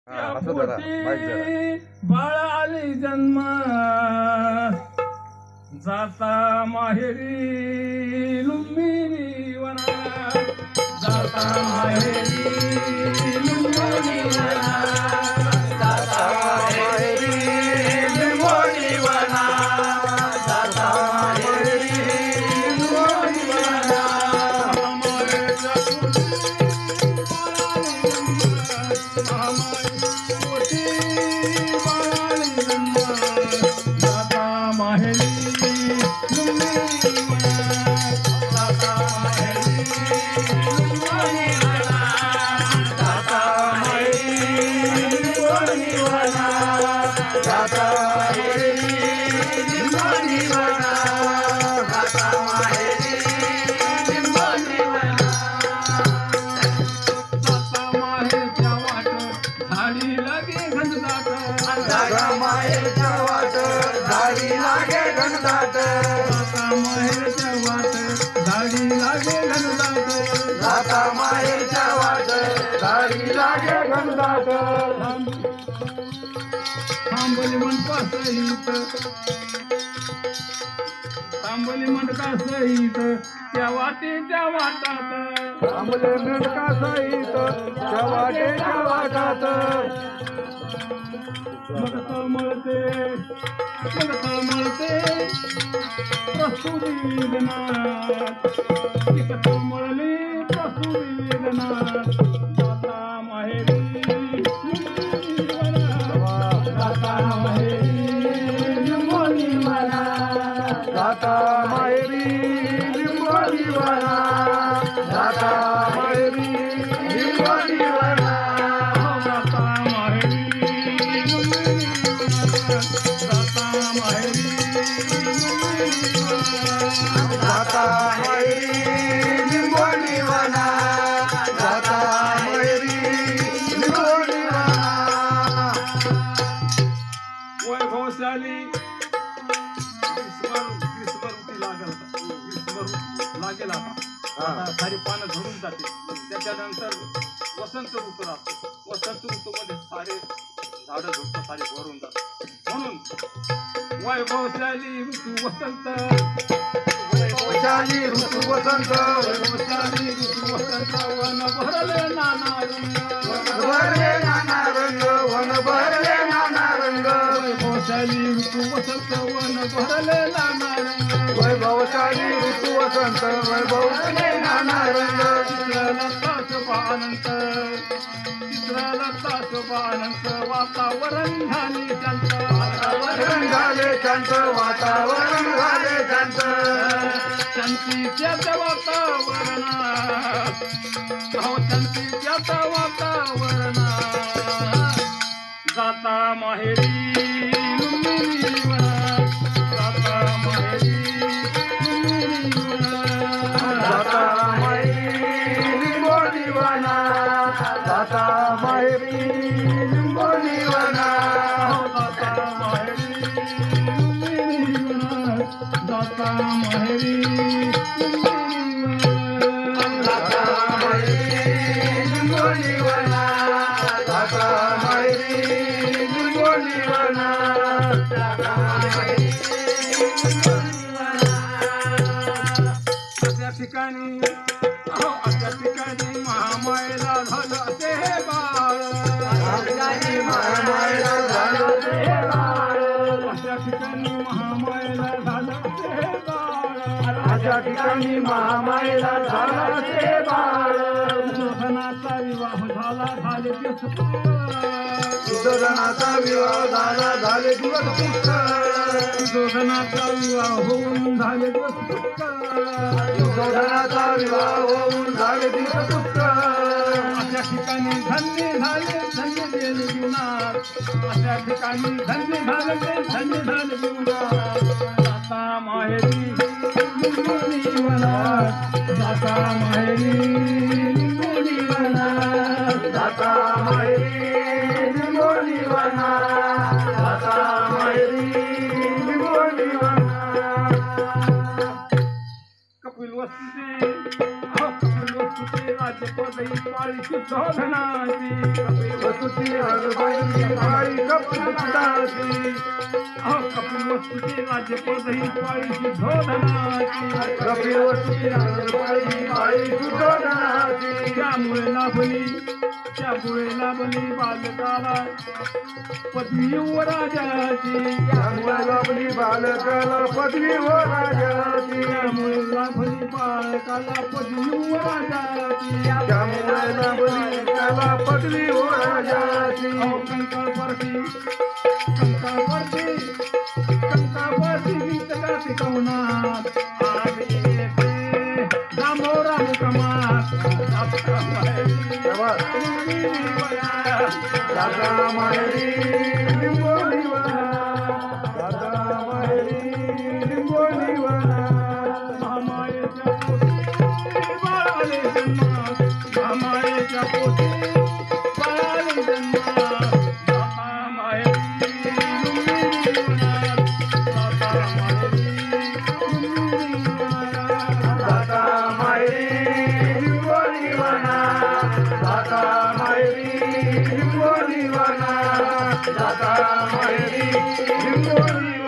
असं जरा माईक जरा. बाळा आली जन्म जाता माहेरी लुंबिनी वना जाता माहेरी लुंबिनी वना जाता माहेरी लुंबिनी वना जाता माहेरी लुंबिनी वना माहेरच्या वाट झाडी लागे घनदाट माहेरच्या वाट झाडी लागे घनदाट जाता माहेरच्या वाट झाडी लागे घनदाट थांबली म्हणता सहित थांबली म्हणता सहित त्या वाटेच्या वाटात थांबले मिळका सहित त्या वाटेच्या वाटात मग तळमळते प्रसूती वेदनात तिक तळमळली प्रसूती वेदनात जाता माहेरी जाता माहेरी लिंबोनी वना जाता माहेरी लिंबोनी वना जाता माहेरी लिंबोनी वना जाता माहेरी जाता माहेरी लिंबोनी वना जाता माहेरी लिंबोनी वना वैभवशाली ग्रीष्मऋतू लागेल आता सारी पानं झडून जाते. त्याच्यानंतर वसंत ऋतू राहतो. वसंत ऋतूमध्ये सारे झाडं झुडतं सारे भरून जातात. म्हणून वैभवशाली ऋतू वसंत वैभवशाली ऋतू वसंत वैभवशाली ऋतू वसंत वन भरले नाना रंग भरले नाना रंग वन भरले नाना रंग वैभवशाली ऋतू वसंत वन भरले नाना रंग वैभवशाली ऋतू वसंत वैभवशाली नाना रंग चित्रलता शोभानंत चित्रलता शोभानंत वातावरण झाले शांत वातावरण झाले शांत वातावरण झाले शांत शांतीच्या वातावरणात शांतीच्या वातावरणात जाता माहेरी लुंबिनी वनात जाता माहेरी लुंबिनी वनात जाता माहेरी लिंबोनी वना जाता माहेरी लिंबोनी वना जाता माहेरी लुंबिनी वनात जाता माहेरी जाता माहेरी लिंबोनी वना जाता माहेरी लिंबोनी वना जाता माहेरी लिंबोनी वना अशा ठिकाणी अशा ठिकाणी महामायला झालं ते बाळ महामायला झालं ते बाळ अशा ठिकाणी महामायला झालं ते बाळ अशा ठिकाणी महामायला झालं ते बाळ दुर्योधनाचा विवाह झाला झाले दिवस दुर्योधनाचा विवाह झाला झाले दिवस पुष्कळ दुर्योधनाचा विवाह होऊन झाले दिवस दुर्योधनाचा विवाह होऊन झाले दिवस पुष्कळ अशा ठिकाणी धन्य गेले जीवनात अशा ठिकाणी धन्य झाले जीवनात जाता माहेरी लिंबोनी वनात जाता माहेरी लिंबोनी वनात जाता माहेरी लिंबोनी वना जाता माहेरी लिंबोनी वना कपिल वस्तूचे कपिल वस्तूचे राज्यपद ही पाळी शुद्धोधनाची वसुती राजबंदी बाई कपिलाची कपिल वस्तूची राज्यपदही पाळी सुधोधनाची कपिल वस्तूची राजपाळी बाई सुधोधनाची त्यामुळे लाभली बालकाला पदवी व राजाची त्यामुळे लाभली बालकाला पदवी हो राजाची त्यामुळे लाभली बालकाला पदवी व राजाची त्यामुळे लाभली त्याला पदवी हो राजाची कंकाळवरती गीत गाते कवनात आज येते रामो राम कमात दादा माहेरी लिंबोलीवना दादा माहेरी लिंबोलीवना महामायेच्या पोटी बाळाले जन्मात महामायेच्या पोटी बाळाले जन्मात दादा माहेरी लुंबिनी वनात दादा माहेरी लुंबिनी वनात दादा माहेरी लिंबोलीवना दादा माहेरी लिंबोलीवना दादा माहेरी लिंबोलीवना